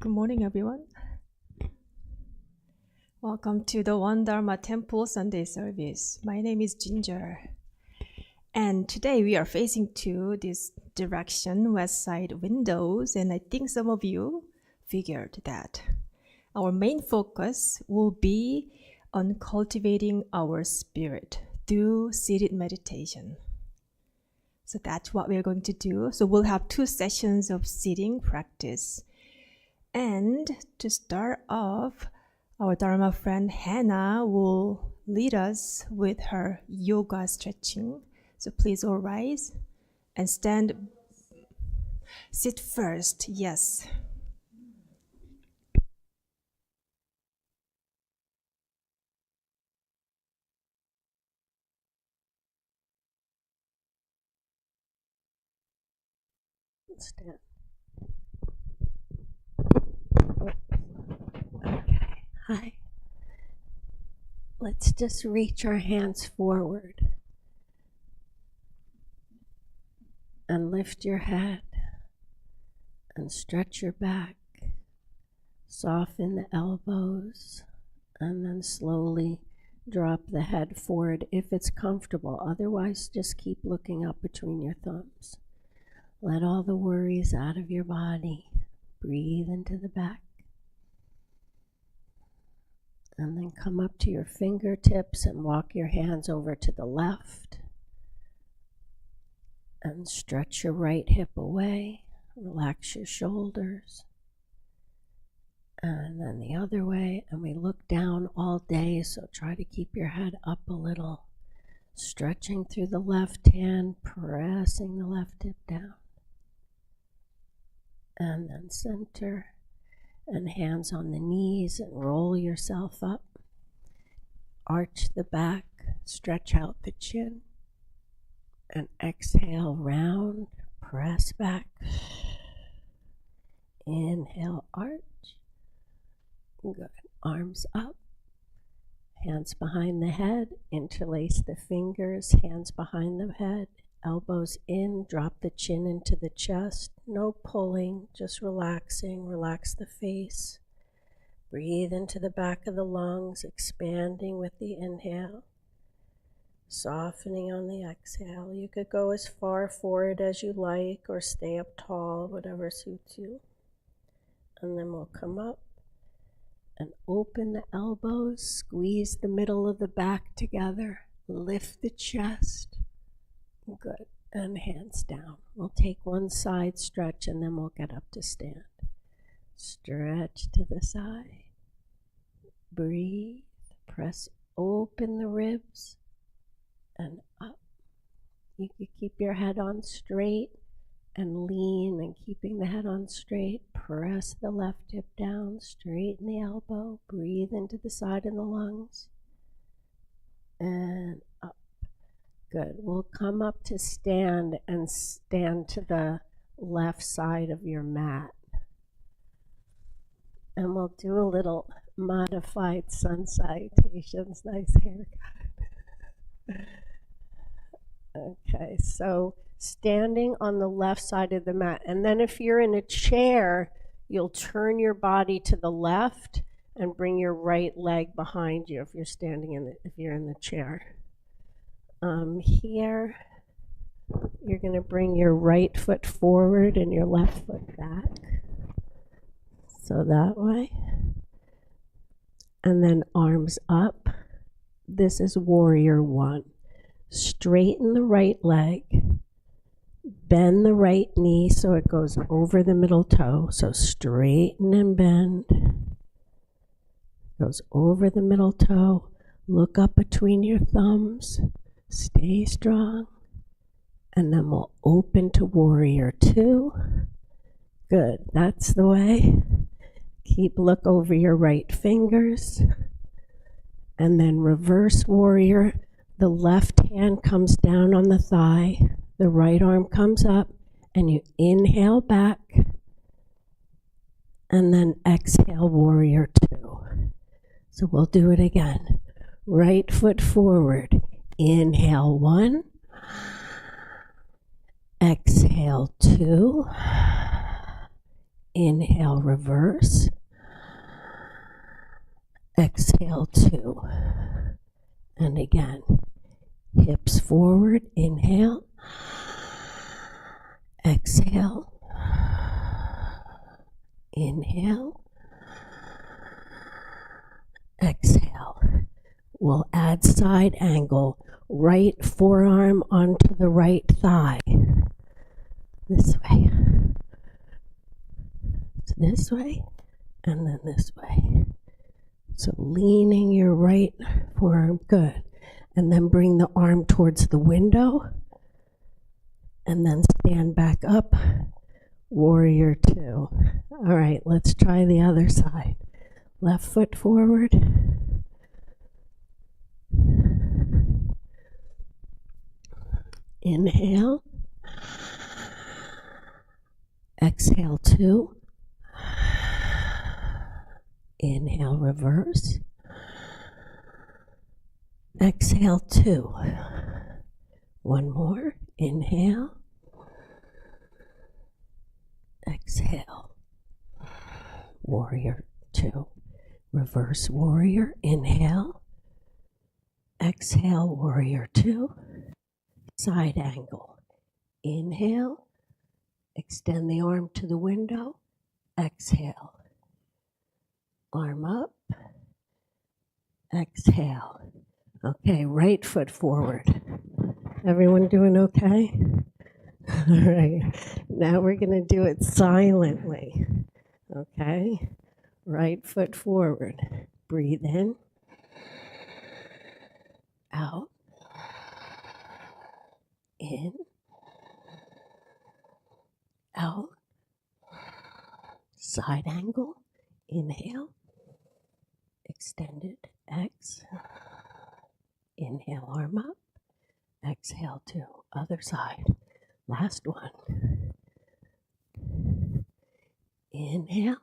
Good morning, everyone. Welcome to the One Dharma Temple Sunday service. My name is Ginger. And today we are facing to this direction, west side windows, and I think some of you figured that. Our main focus will be on cultivating our spirit through seated meditation. So that's what we're going to do. So we'll have 2 sessions of sitting practice. And to start off, our Dharma friend Hannah will lead us with her yoga stretching. So please all rise and stand. Sit first, yes. Stand. Okay, hi. Let's just reach our hands forward and lift your head and stretch your back. Soften the elbows and then slowly drop the head forward if it's comfortable. Otherwise, just keep looking up between your thumbs. Let all the worries out of your body. Breathe into the back. And then come up to your fingertips and walk your hands over to the left. And stretch your right hip away. Relax your shoulders. And then the other way. And we look down all day, so try to keep your head up a little. Stretching through the left hand, pressing the left hip down. And then center. And hands on the knees and roll yourself up. Arch the back, stretch out the chin. And exhale, round, press back. Inhale, arch. Good. Arms up. Hands behind the head. Interlace the fingers, hands behind the head. Elbows in, drop the chin into the chest. No pulling, just relaxing. Relax the face. Breathe into the back of the lungs, expanding with the inhale. Softening on the exhale. You could go as far forward as you like or stay up tall, whatever suits you. And then we'll come up and open the elbows, squeeze the middle of the back together, lift the chest. Good. And hands down. We'll take one side stretch and then we'll get up to stand. Stretch to the side. Breathe. Press open the ribs and up. You can keep your head on straight and lean, and keeping the head on straight. Press the left hip down, straighten the elbow. Breathe into the side of the lungs. And up. Good. We'll come up to stand and stand to the left side of your mat. And we'll do a little modified sun salutations. Nice haircut. Okay, so standing on the left side of the mat. And then if you're in a chair, you'll turn your body to the left and bring your right leg behind you if you're standing if you're in the chair. Here, you're going to bring your right foot forward and your left foot back. So that way. And then arms up. This is warrior one. Straighten the right leg. Bend the right knee so it goes over the middle toe. So straighten and bend. Goes over the middle toe. Look up between your thumbs. Stay strong. And then we'll open to warrior two. Good. That's the way. Look over your right fingers. And then reverse warrior. The left hand comes down on the thigh. The right arm comes up. And you inhale back. And then exhale warrior two. So we'll do it again. Right foot forward. Inhale one. Exhale two. Inhale, reverse. Exhale, 2. And again, hips forward, inhale. Exhale. Inhale. Exhale. We'll add side angle. Right forearm onto the right thigh. This way. This way, and then this way. So leaning your right forearm, good. And then bring the arm towards the window. And then stand back up, warrior 2. All right, let's try the other side. Left foot forward. Inhale. Exhale, 2. Inhale, reverse. Exhale, 2. One more. Inhale. Exhale. Warrior 2. Reverse warrior. Inhale. Exhale, warrior 2. Side angle. Inhale. Extend the arm to the window. Exhale. Arm up. Exhale. Okay, right foot forward. Everyone doing okay? All right. Now we're going to do it silently. Okay? Right foot forward. Breathe in. Out. In. Out. Side angle. Inhale. Extended. X. Inhale, arm up. Exhale, 2. Other side. Last one. Inhale.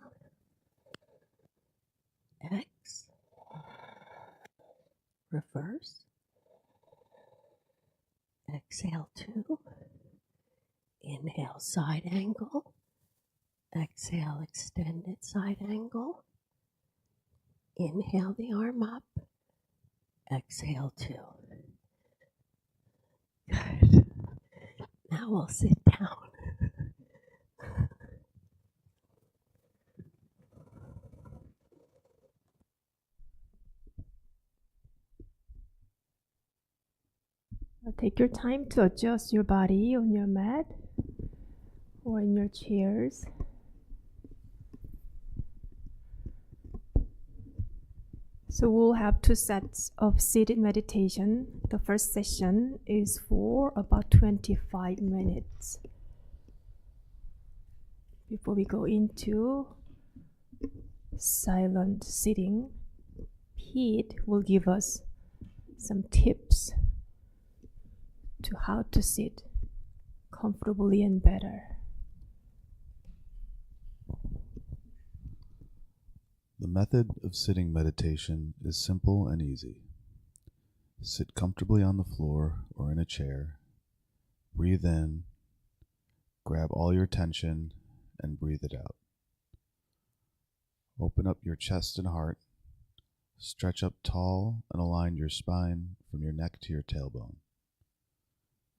X. Reverse. Exhale, 2. Inhale, side angle. Exhale, extended side angle. Inhale the arm up. Exhale, 2. Good. Now we'll sit down. Take your time to adjust your body on your mat or in your chairs. So we'll have 2 sets of seated meditation. The first session is for about 25 minutes. Before we go into silent sitting, Pete will give us some tips to how to sit comfortably and better. The method of sitting meditation is simple and easy. Sit comfortably on the floor or in a chair. Breathe in, grab all your tension, and breathe it out. Open up your chest and heart. Stretch up tall and align your spine from your neck to your tailbone.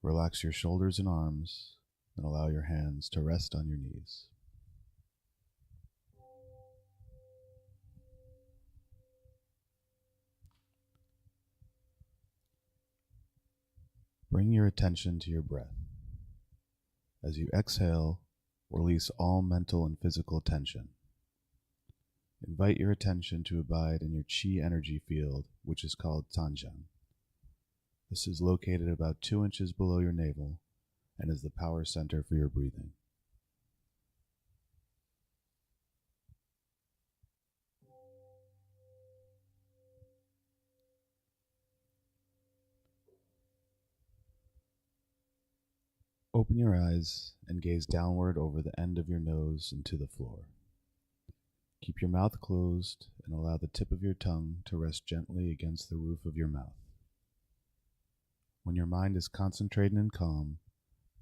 Relax your shoulders and arms, and allow your hands to rest on your knees. Bring your attention to your breath. As you exhale, release all mental and physical tension. Invite your attention to abide in your chi energy field, which is called Tanjang. This is located about 2 inches below your navel and is the power center for your breathing. Open your eyes and gaze downward over the end of your nose and to the floor. Keep your mouth closed and allow the tip of your tongue to rest gently against the roof of your mouth. When your mind is concentrated and calm,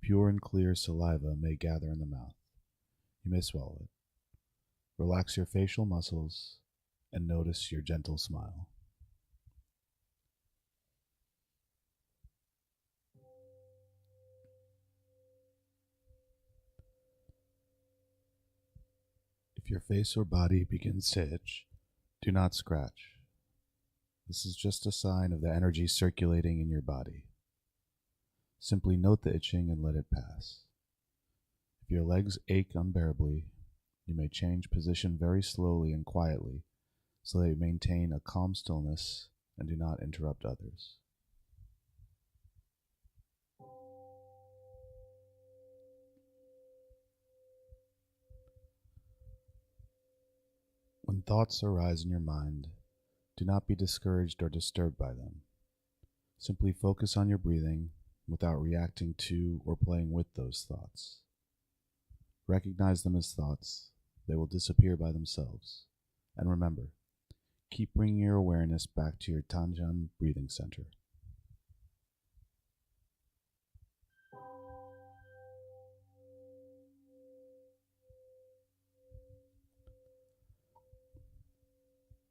pure and clear saliva may gather in the mouth. You may swallow it. Relax your facial muscles and notice your gentle smile. If your face or body begins to itch, do not scratch. This is just a sign of the energy circulating in your body. Simply note the itching and let it pass. If your legs ache unbearably, you may change position very slowly and quietly so that you maintain a calm stillness and do not interrupt others. When thoughts arise in your mind, do not be discouraged or disturbed by them. Simply focus on your breathing without reacting to or playing with those thoughts. Recognize them as thoughts. They will disappear by themselves. And remember, keep bringing your awareness back to your Tanjan breathing center.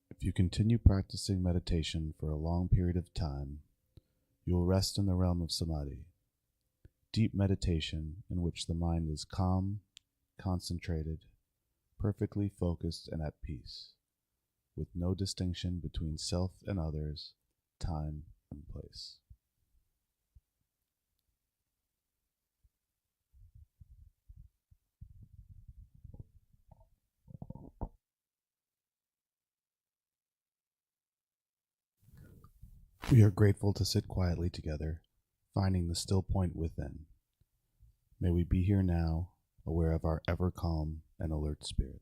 If you continue practicing meditation for a long period of time, you will rest in the realm of samadhi, deep meditation in which the mind is calm, concentrated, perfectly focused and at peace, with no distinction between self and others, time and place. We are grateful to sit quietly together, finding the still point within. May we be here now, aware of our ever calm and alert spirit.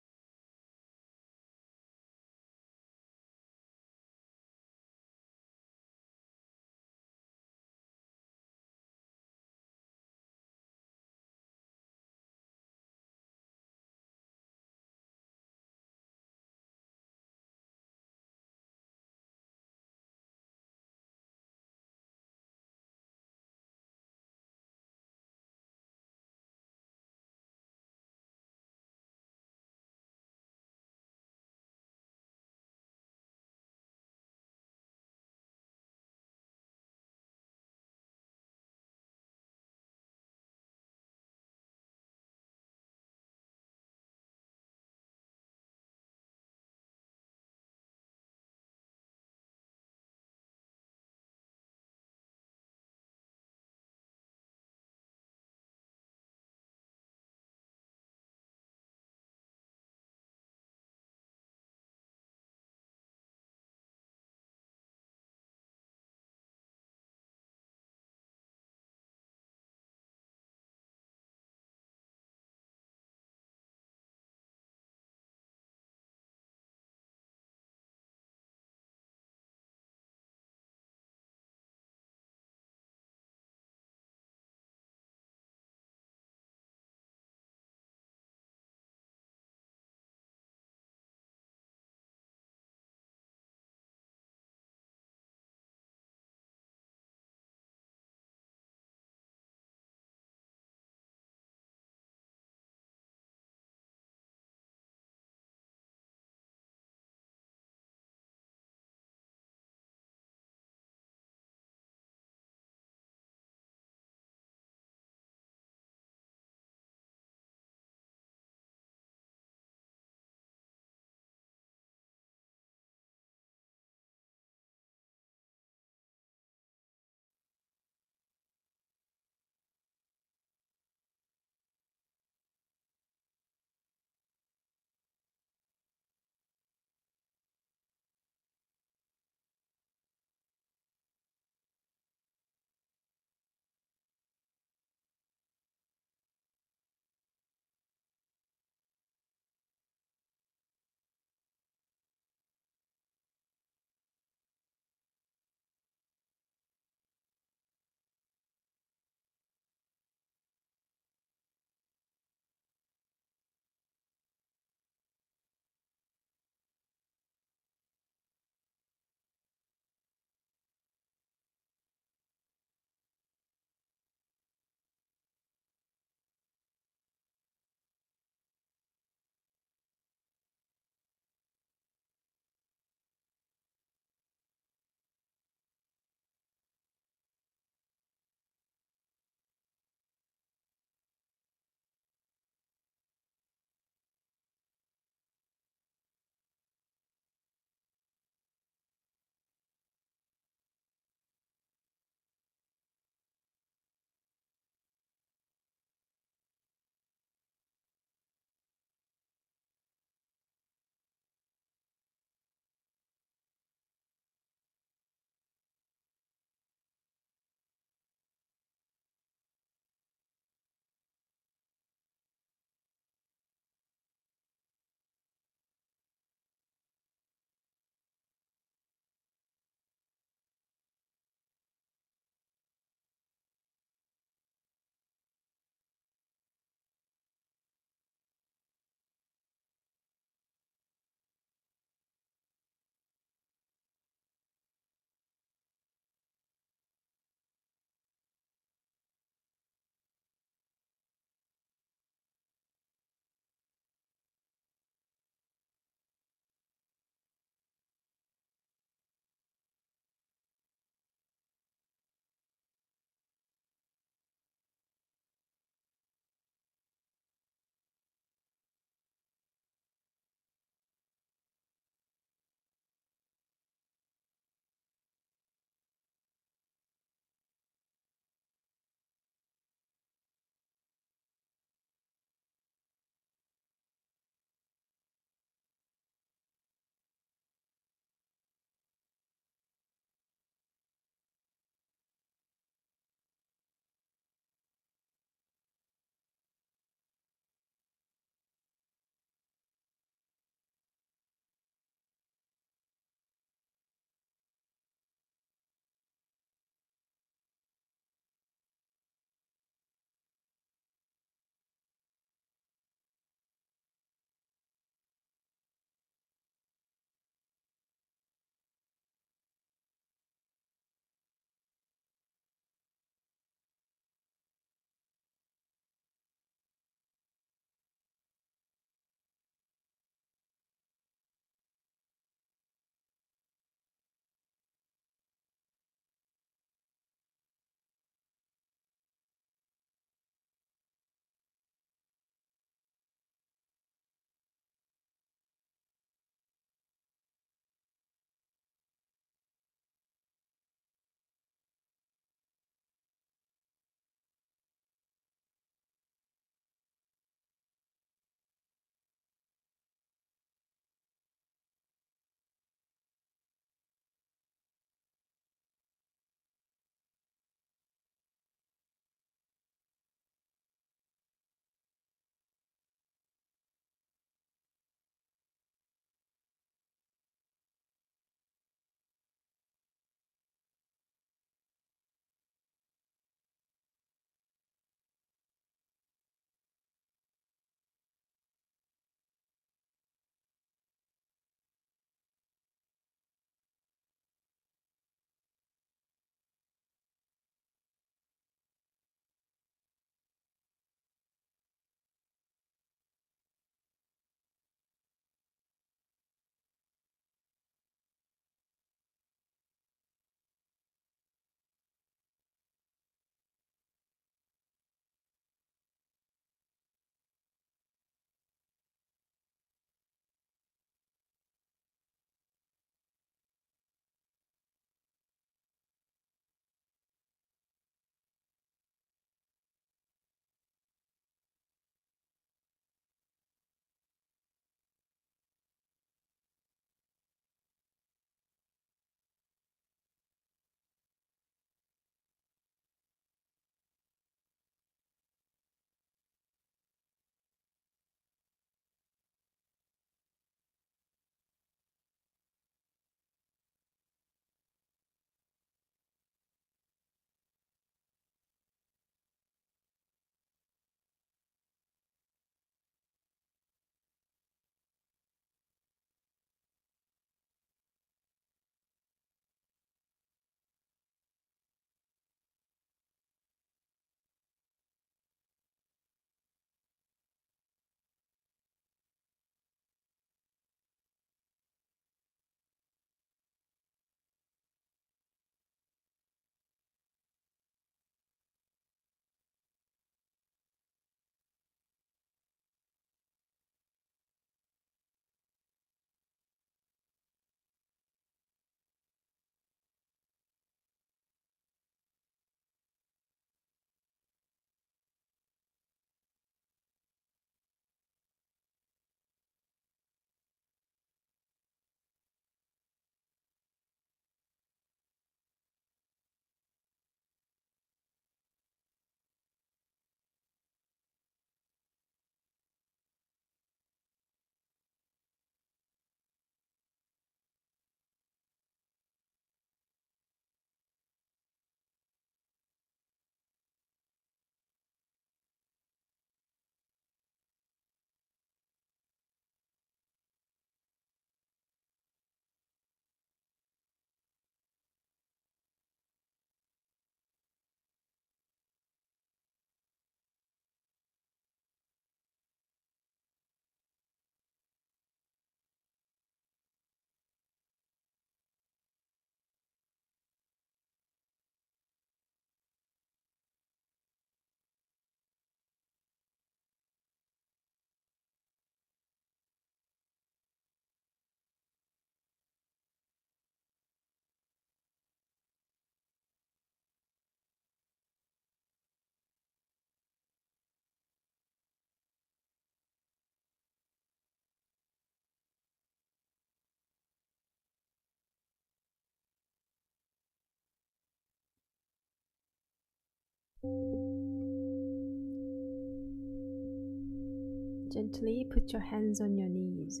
Gently put your hands on your knees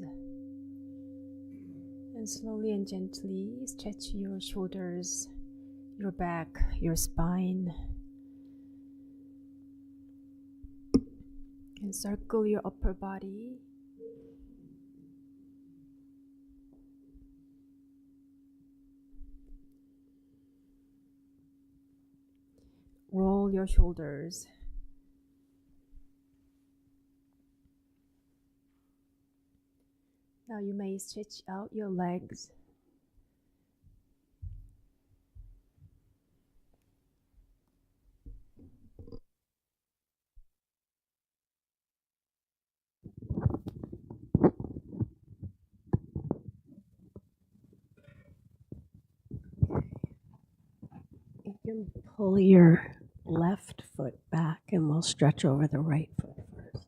and slowly and gently stretch your shoulders, your back, your spine, and circle your upper body. Roll your shoulders. Now you may stretch out your legs. You can pull your left foot back and we'll stretch over the right foot first.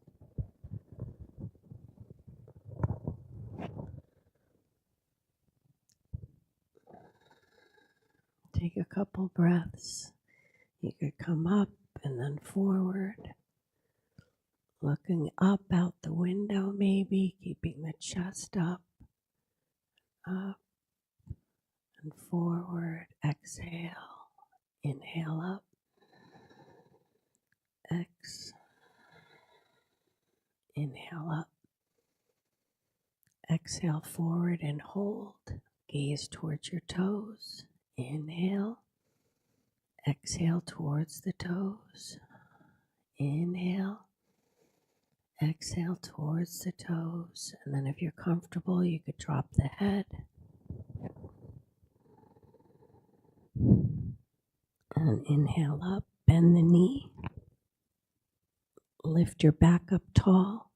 Take a couple breaths. You could come up and then forward. Looking up out the window maybe, keeping the chest up and forward. Exhale. Inhale up. Inhale up. Exhale forward and hold. Gaze towards your toes. Inhale. Exhale towards the toes. Inhale. Exhale towards the toes. And then if you're comfortable, you could drop the head. And inhale up. Bend the knee. Lift your back up tall.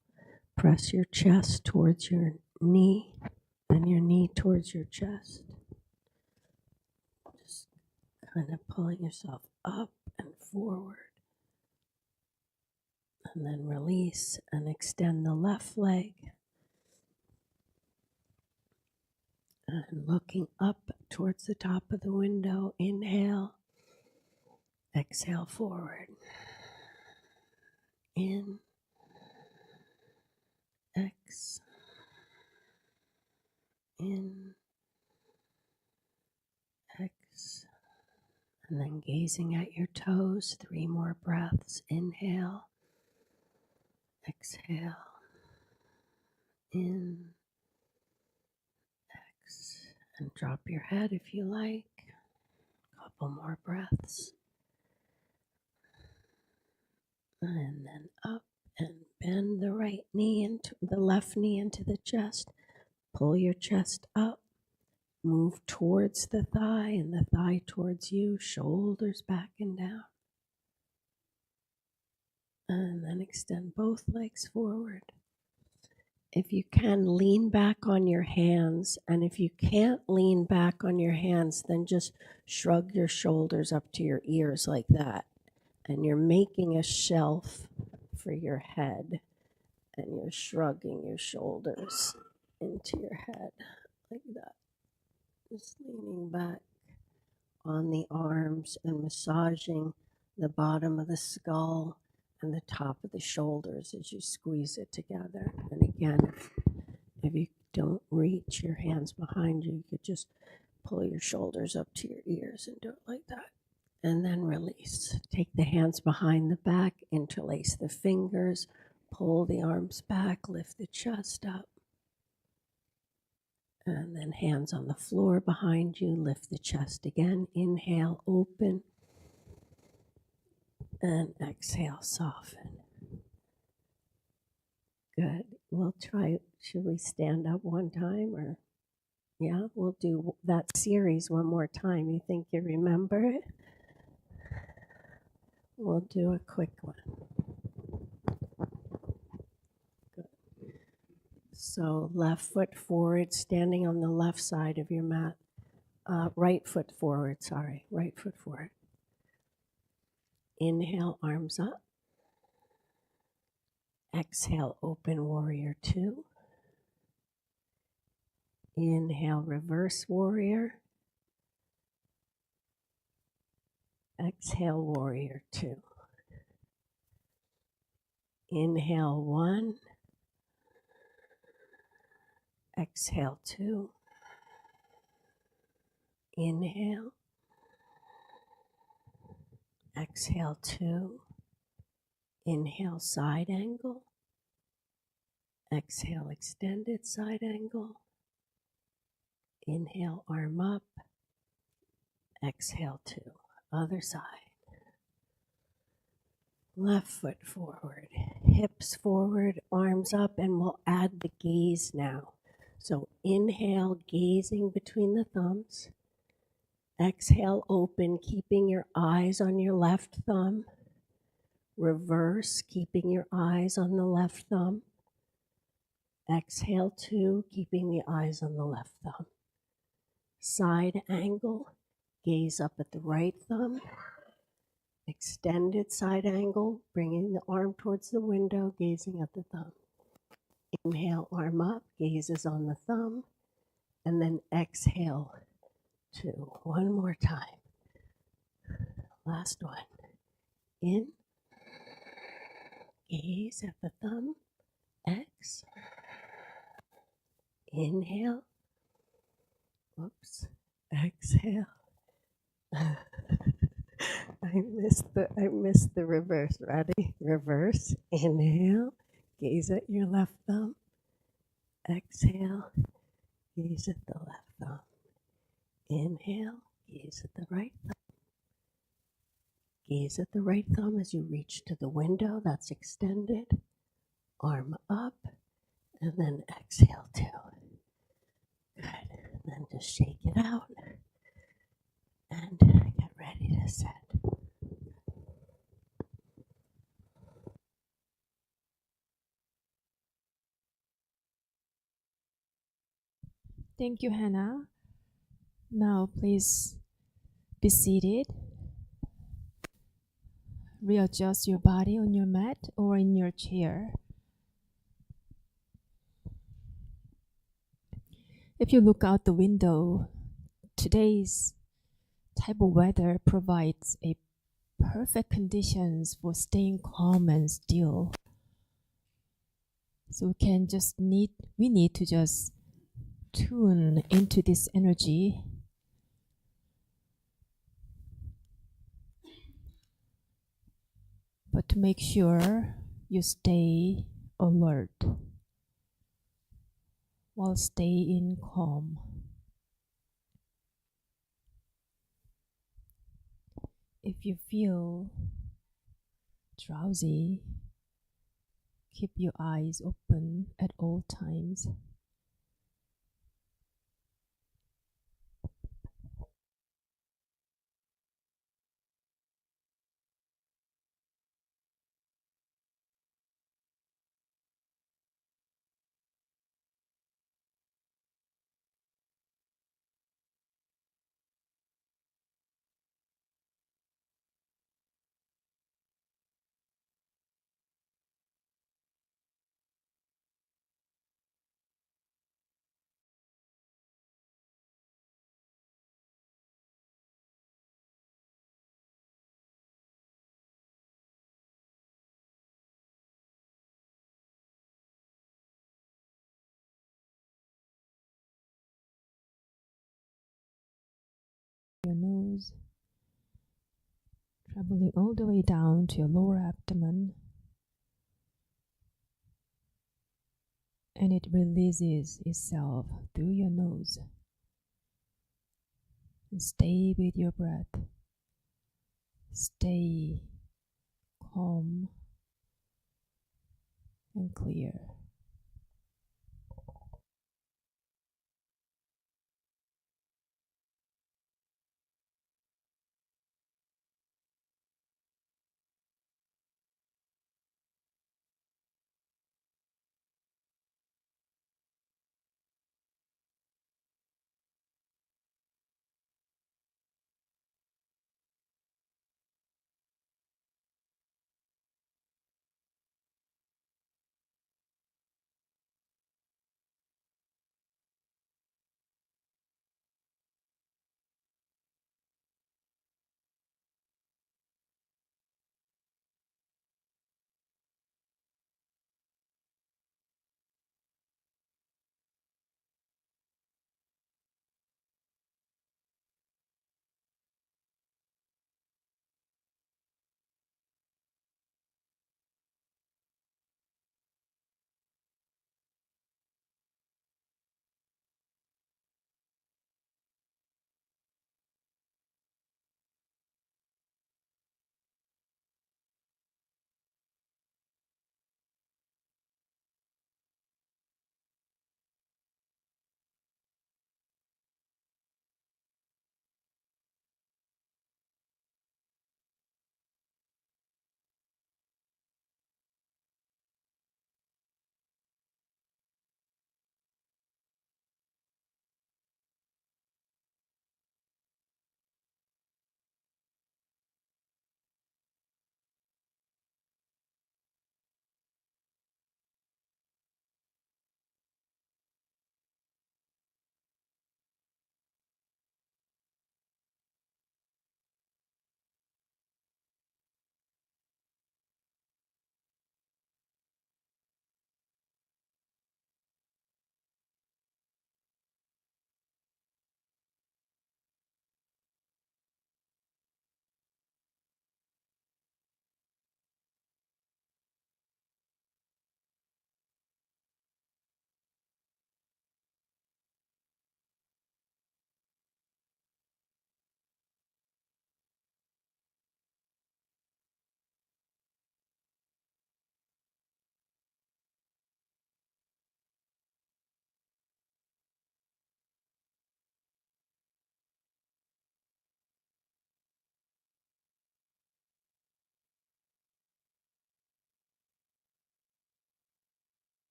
Press your chest towards your knee and your knee towards your chest. Just kind of pulling yourself up and forward. And then release and extend the left leg. And looking up towards the top of the window, inhale. Exhale forward. In. X. In. X. And then gazing at your toes, 3 more breaths. Inhale. Exhale. In. X. And drop your head if you like. Couple more breaths. And then up and bend the right knee into the left knee into the chest. Pull your chest up. Move towards the thigh and the thigh towards you. Shoulders back and down. And then extend both legs forward. If you can, lean back on your hands. And if you can't lean back on your hands, then just shrug your shoulders up to your ears like that. And you're making a shelf for your head. And you're shrugging your shoulders into your head like that. Just leaning back on the arms and massaging the bottom of the skull and the top of the shoulders as you squeeze it together. And again, if you don't reach your hands behind you, you could just pull your shoulders up to your ears and do it like that. And then release. Take the hands behind the back, interlace the fingers, pull the arms back, lift the chest up. And then hands on the floor behind you, lift the chest again. Inhale, open. And exhale, soften. Good. We'll try, should we stand up one time or? Yeah, we'll do that series one more time. You think you remember it? We'll do a quick one. Good. So left foot forward, standing on the left side of your mat. Right foot forward, right foot forward. Inhale, arms up. Exhale, open warrior 2. Inhale, reverse warrior. Exhale, warrior 2. Inhale 1, exhale 2, inhale, exhale 2, inhale side angle, exhale extended side angle, inhale arm up, exhale 2, other side. Left foot forward, hips forward, arms up, and we'll add the gaze now. So inhale, gazing between the thumbs. Exhale, open, keeping your eyes on your left thumb. Reverse, keeping your eyes on the left thumb. Exhale 2, keeping the eyes on the left thumb. Side angle, gaze up at the right thumb. Extended side angle, bringing the arm towards the window, gazing at the thumb. Inhale, arm up, gaze is on the thumb, and then exhale 2. One more time. Last one. In, gaze at the thumb, X. Inhale, oops, exhale. I missed the reverse. Ready? Reverse. Inhale. Gaze at your left thumb. Exhale. Gaze at the left thumb. Inhale. Gaze at the right thumb. Gaze at the right thumb as you reach to the window. That's extended. Arm up. And then exhale 2. Good. And then just shake it out. And get ready to set. Thank you, Hannah. Now, please be seated. Readjust your body on your mat or in your chair. If you look out the window, today's type of weather provides a perfect conditions for staying calm and still. So we need to just tune into this energy. But to make sure you stay alert while staying calm. If you feel drowsy, keep your eyes open at all times. Your nose, traveling all the way down to your lower abdomen, and it releases itself through your nose. And stay with your breath. Stay calm and clear.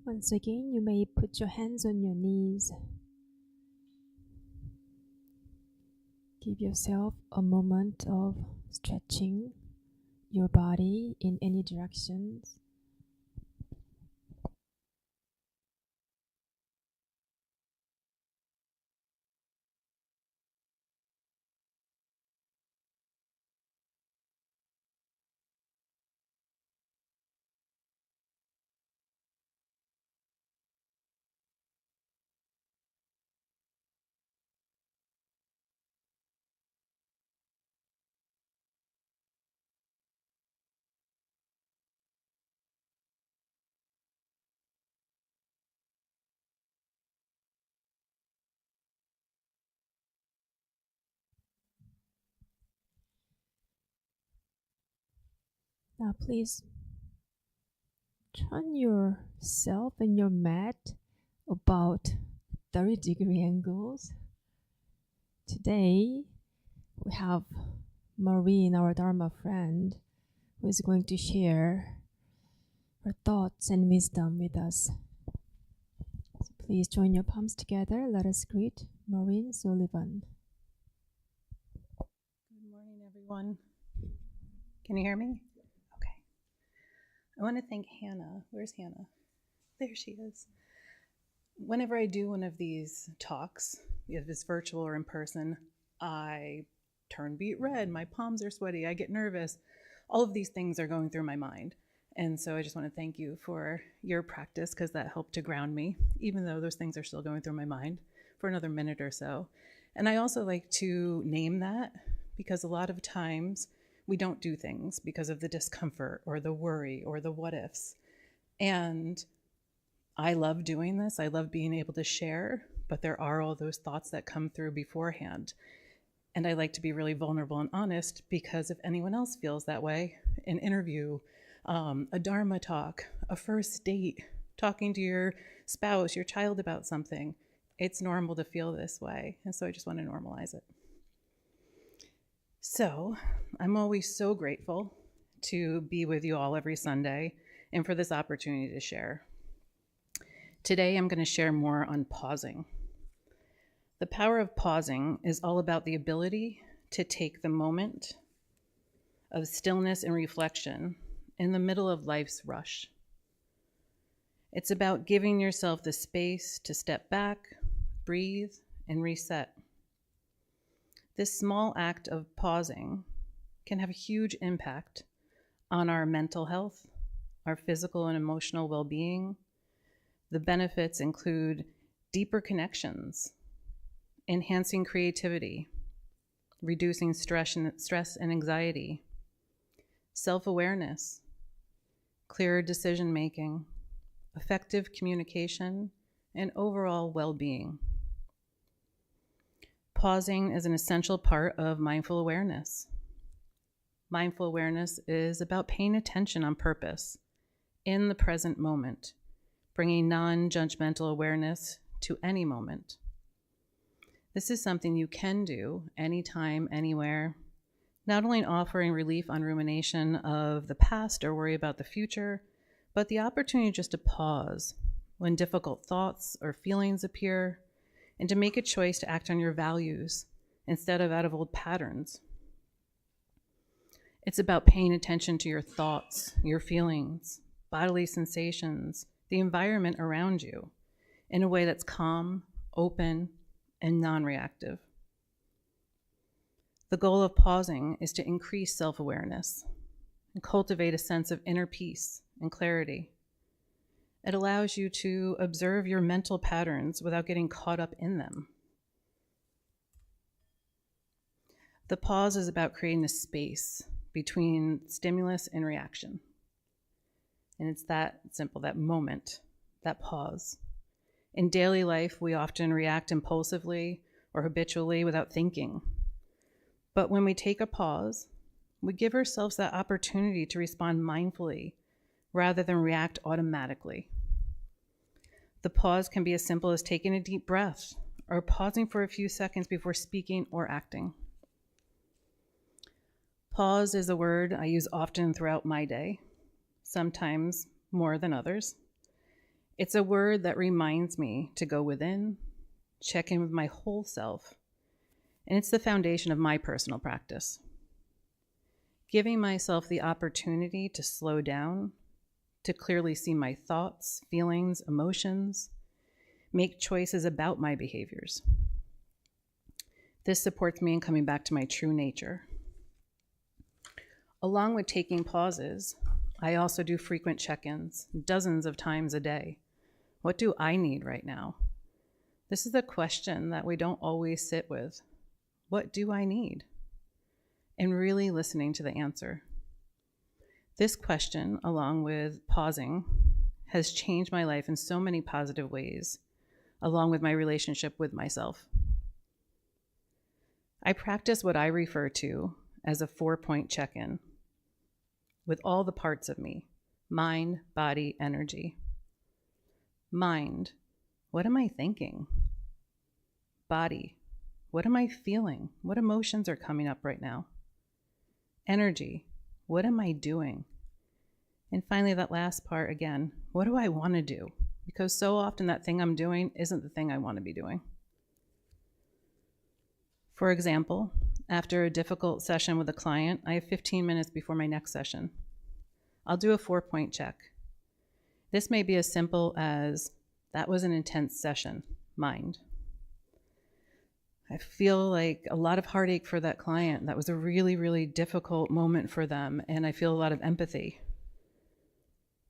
Once again, you may put your hands on your knees. Give yourself a moment of stretching your body in any directions. Now please turn yourself and your mat about 30-degree angles. Today we have Maureen, our Dharma friend, who is going to share her thoughts and wisdom with us. So please join your palms together. Let us greet Maureen Sullivan. Good morning, everyone. Can you hear me? Okay. I want to thank Hannah. Where's Hannah? There she is. Whenever I do one of these talks, if it's virtual or in person, I turn beet red, my palms are sweaty, I get nervous. All of these things are going through my mind. And so I just want to thank you for your practice, because that helped to ground me, even though those things are still going through my mind for another minute or so. And I also like to name that, because a lot of times we don't do things because of the discomfort or the worry or the what ifs. And I love doing this. I love being able to share, but there are all those thoughts that come through beforehand. And I like to be really vulnerable and honest, because if anyone else feels that way, an interview, a Dharma talk, a first date, talking to your spouse, your child about something, it's normal to feel this way. And so I just want to normalize it. So I'm always so grateful to be with you all every Sunday and for this opportunity to share. Today I'm going to share more on pausing. The power of pausing is all about the ability to take the moment of stillness and reflection in the middle of life's rush. It's about giving yourself the space to step back, breathe, and reset. This small act of pausing can have a huge impact on our mental health, our physical and emotional well-being. The benefits include deeper connections, enhancing creativity, reducing stress and anxiety, self-awareness, clearer decision-making, effective communication, and overall well-being. Pausing is an essential part of mindful awareness. Mindful awareness is about paying attention on purpose in the present moment, bringing non-judgmental awareness to any moment. This is something you can do anytime, anywhere, not only offering relief on rumination of the past or worry about the future, but the opportunity just to pause when difficult thoughts or feelings appear, and to make a choice to act on your values instead of out of old patterns. It's about paying attention to your thoughts, your feelings, bodily sensations, the environment around you in a way that's calm, open, and non-reactive. The goal of pausing is to increase self-awareness and cultivate a sense of inner peace and clarity. It allows you to observe your mental patterns without getting caught up in them. The pause is about creating a space between stimulus and reaction. And it's that simple, that moment, that pause. In daily life, we often react impulsively or habitually without thinking. But when we take a pause, we give ourselves that opportunity to respond mindfully rather than react automatically. The pause can be as simple as taking a deep breath or pausing for a few seconds before speaking or acting. Pause is a word I use often throughout my day, sometimes more than others. It's a word that reminds me to go within, check in with my whole self, and it's the foundation of my personal practice. Giving myself the opportunity to slow down, to clearly see my thoughts, feelings, emotions, make choices about my behaviors. This supports me in coming back to my true nature. Along with taking pauses, I also do frequent check-ins, dozens of times a day. What do I need right now? This is a question that we don't always sit with. What do I need? And really listening to the answer. This question, along with pausing, has changed my life in so many positive ways, along with my relationship with myself. I practice what I refer to as a 4-point check-in with all the parts of me: mind, body, energy. Mind, what am I thinking? Body, what am I feeling? What emotions are coming up right now? Energy, what am I doing? And finally, that last part again, what do I want to do? Because so often that thing I'm doing isn't the thing I want to be doing. For example, after a difficult session with a client, I have 15 minutes before my next session. I'll do a 4-point check. This may be as simple as, that was an intense session, mind. I feel like a lot of heartache for that client. That was a really, really difficult moment for them, and I feel a lot of empathy.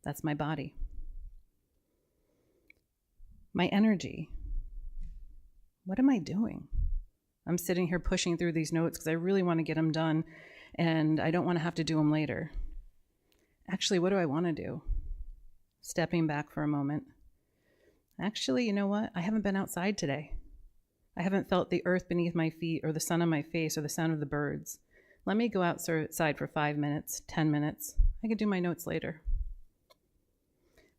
That's my body. My energy. What am I doing? I'm sitting here pushing through these notes because I really want to get them done, and I don't want to have to do them later. Actually, what do I want to do? Stepping back for a moment. Actually, you know what? I haven't been outside today. I haven't felt the earth beneath my feet or the sun on my face or the sound of the birds. Let me go outside for 5 minutes, 10 minutes. I can do my notes later.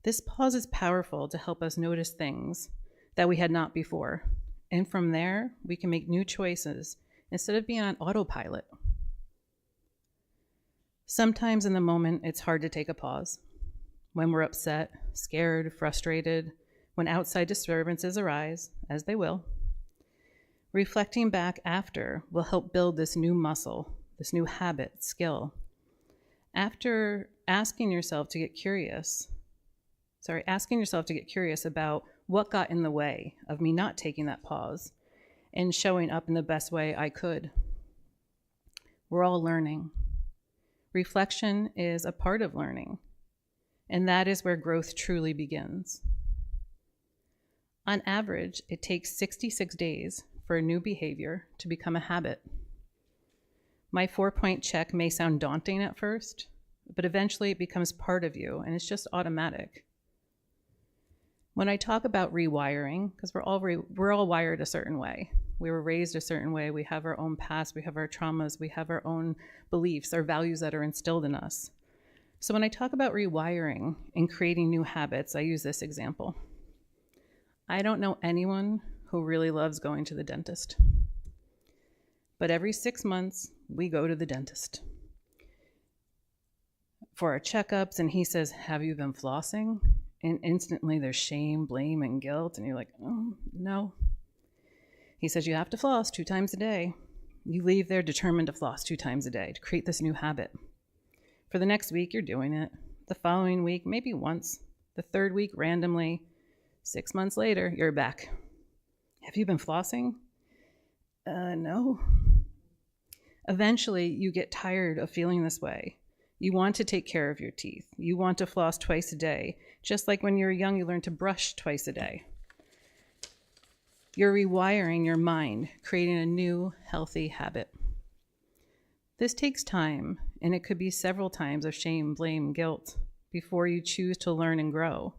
This pause is powerful to help us notice things that we had not before. And from there, we can make new choices instead of being on autopilot. Sometimes in the moment, it's hard to take a pause. When we're upset, scared, frustrated, when outside disturbances arise, as they will, reflecting back after will help build this new muscle, this new habit, skill. After asking yourself to get curious about what got in the way of me not taking that pause and showing up in the best way I could. We're all learning. Reflection is a part of learning, and that is where growth truly begins. On average, it takes 66 days for a new behavior to become a habit. My 4-point check may sound daunting at first, but eventually it becomes part of you, and it's just automatic. When I talk about rewiring, because we're all wired a certain way. We were raised a certain way. We have our own past. We have our traumas. We have our own beliefs, our values that are instilled in us. So when I talk about rewiring and creating new habits, I use this example. I don't know anyone who really loves going to the dentist. But every 6 months, we go to the dentist for our checkups, and he says, "Have you been flossing?" And instantly there's shame, blame, and guilt, and you're like, "Oh, no." He says, "You have to floss 2 times a day." You leave there determined to floss 2 times a day to create this new habit. For the next week, you're doing it. The following week, maybe once. The 3rd week, randomly. 6 months later, you're back. "Have you been flossing?" No. Eventually, you get tired of feeling this way. You want to take care of your teeth. You want to floss twice a day. Just like when you were young, you learned to brush twice a day. You're rewiring your mind, creating a new, healthy habit. This takes time, and it could be several times of shame, blame, guilt before you choose to learn and grow.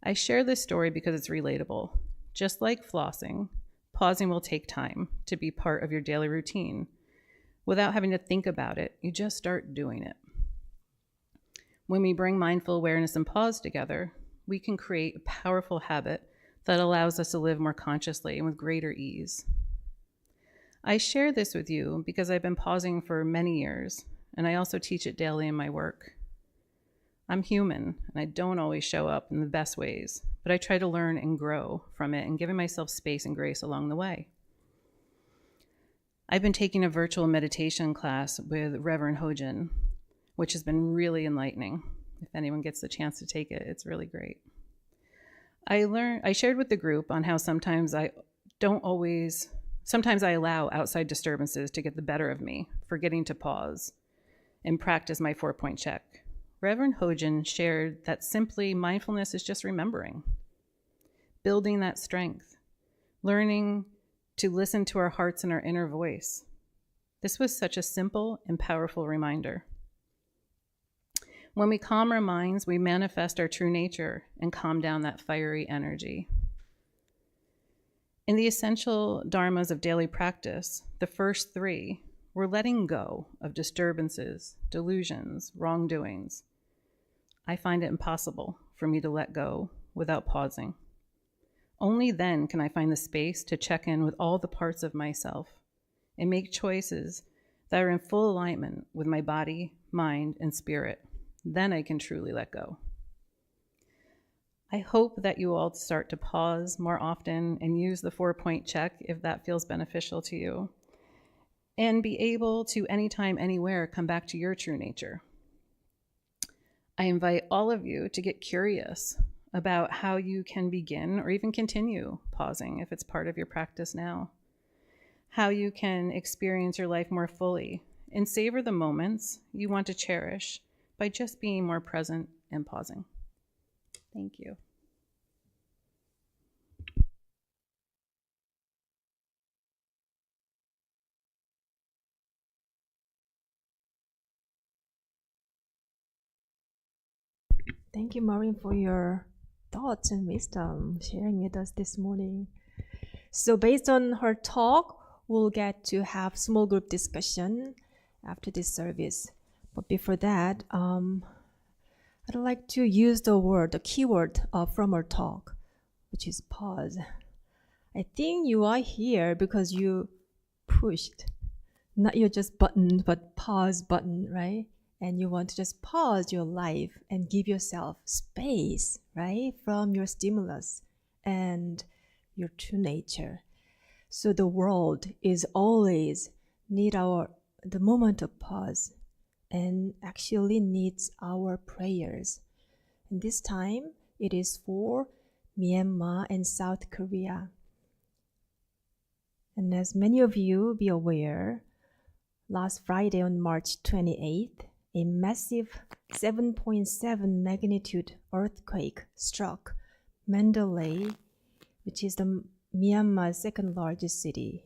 I share this story because it's relatable. Just like flossing, pausing will take time to be part of your daily routine. Without having to think about it, you just start doing it. When we bring mindful awareness and pause together, we can create a powerful habit that allows us to live more consciously and with greater ease. I share this with you because I've been pausing for many years, and I also teach it daily in my work. I'm human, and I don't always show up in the best ways, but I try to learn and grow from it and giving myself space and grace along the way. I've been taking a virtual meditation class with Reverend Hojin, which has been really enlightening. If anyone gets the chance to take it, it's really great. I shared with the group on how sometimes I allow outside disturbances to get the better of me, forgetting to pause and practice my 4-point check. Reverend Hojin shared that simply mindfulness is just remembering, building that strength, learning to listen to our hearts and our inner voice. This was such a simple and powerful reminder. When we calm our minds, we manifest our true nature and calm down that fiery energy. In the essential dharmas of daily practice, the first 3 were letting go of disturbances, delusions, wrongdoings. I find it impossible for me to let go without pausing. Only then can I find the space to check in with all the parts of myself and make choices that are in full alignment with my body, mind, and spirit. Then I can truly let go. I hope that you all start to pause more often and use the 4-point check if that feels beneficial to you, and be able to anytime, anywhere, come back to your true nature. I invite all of you to get curious about how you can begin or even continue pausing if it's part of your practice now, how you can experience your life more fully and savor the moments you want to cherish by just being more present and pausing. Thank you. Thank you, Maureen, for your thoughts and wisdom sharing with us this morning. So based on her talk, we'll get to have small group discussion after this service. But before that, I'd like to use the keyword from her talk, which is pause. I think you are here because you pushed, not your just button, but pause button, right? And you want to just pause your life and give yourself space, right? From your stimulus and your true nature. So the world is always need the moment of pause and actually needs our prayers. And this time it is for Myanmar and South Korea. And as many of you be aware, last Friday on March 28th, a massive 7.7 magnitude earthquake struck Mandalay, which is the Myanmar's second largest city,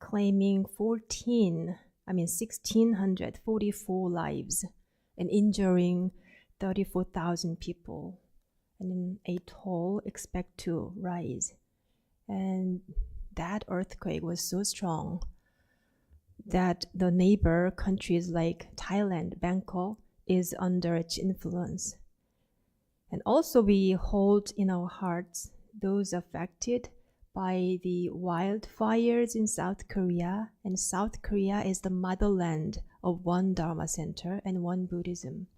claiming 1,644 lives and injuring 34,000 people, and a toll expected to rise. And that earthquake was so strong that the neighbor countries like Thailand, Bangkok, is under its influence. And also we hold in our hearts those affected by the wildfires in South Korea. And South Korea is the motherland of one Dharma Center and one Buddhism.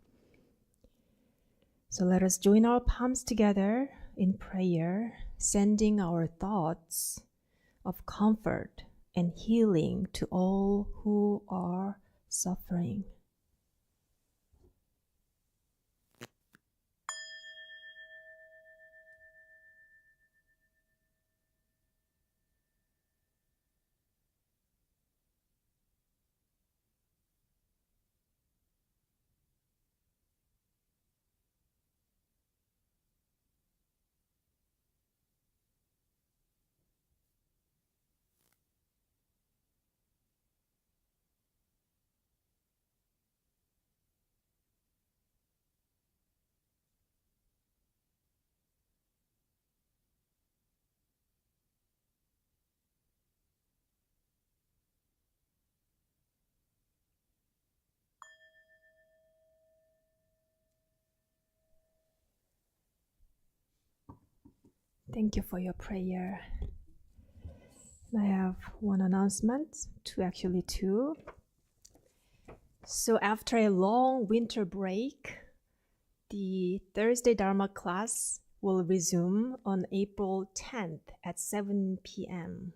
So let us join our palms together in prayer, sending our thoughts of comfort and healing to all who are suffering. Thank you for your prayer. I have one announcement, two. So after a long winter break, The Thursday Dharma class will resume on April 10th at 7 p.m.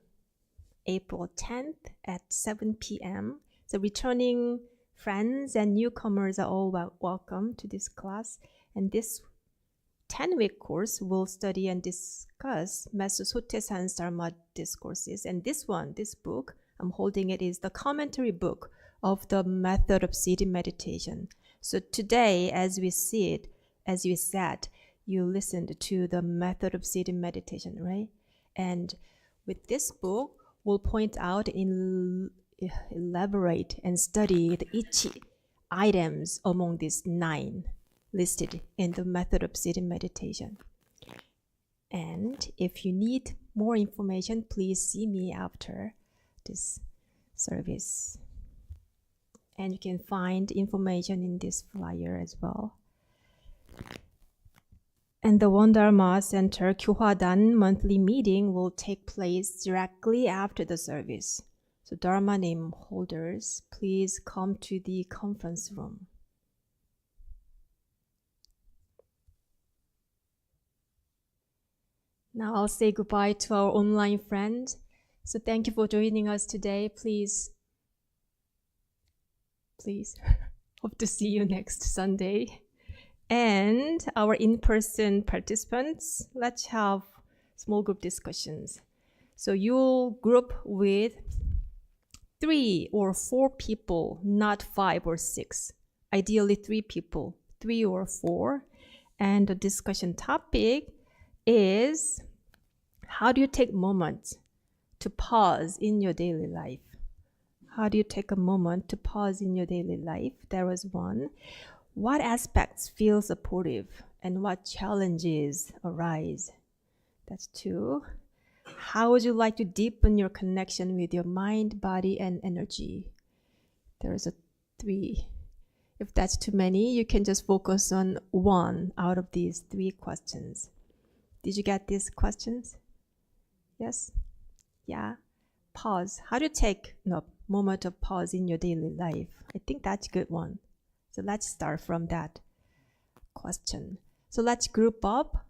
April 10th at 7 p.m. So returning friends and newcomers are all welcome to this class. And this 10-week course will study and discuss Master Sotaesan's Dharma discourses. And this book, I'm holding it, is the commentary book of the Method of Sitting Meditation. So today, as you said, you listened to the Method of Sitting Meditation, right? And with this book, we'll point out, elaborate, and study each items among these 9 listed in the Method of Sitting Meditation. And if you need more information, please see me after this service. And you can find information in this flyer as well. And the One Dharma Center Kyohwadan monthly meeting will take place directly after the service. So Dharma name holders, please come to the conference room. Now I'll say goodbye to our online friends. So thank you for joining us today. Please hope to see you next Sunday. And our in-person participants, let's have small group discussions. So you'll group with 3 or 4 people, not 5 or 6. Ideally 3 people, 3 or 4. And the discussion topic is, how do you take moments to pause in your daily life? How do you take a moment to pause in your daily life? There was one. What aspects feel supportive and what challenges arise? That's 2. How would you like to deepen your connection with your mind, body, and energy? There's a 3. If that's too many, you can just focus on 1 out of these 3 questions. Did you get these questions? Yes? Yeah? Pause. How do you take a moment of pause in your daily life? I think that's a good one. So let's start from that question. So let's group up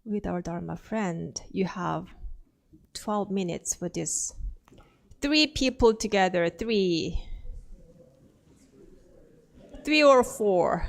with our Dharma friend. You have 12 minutes for this. 3 people together. 3 or 4.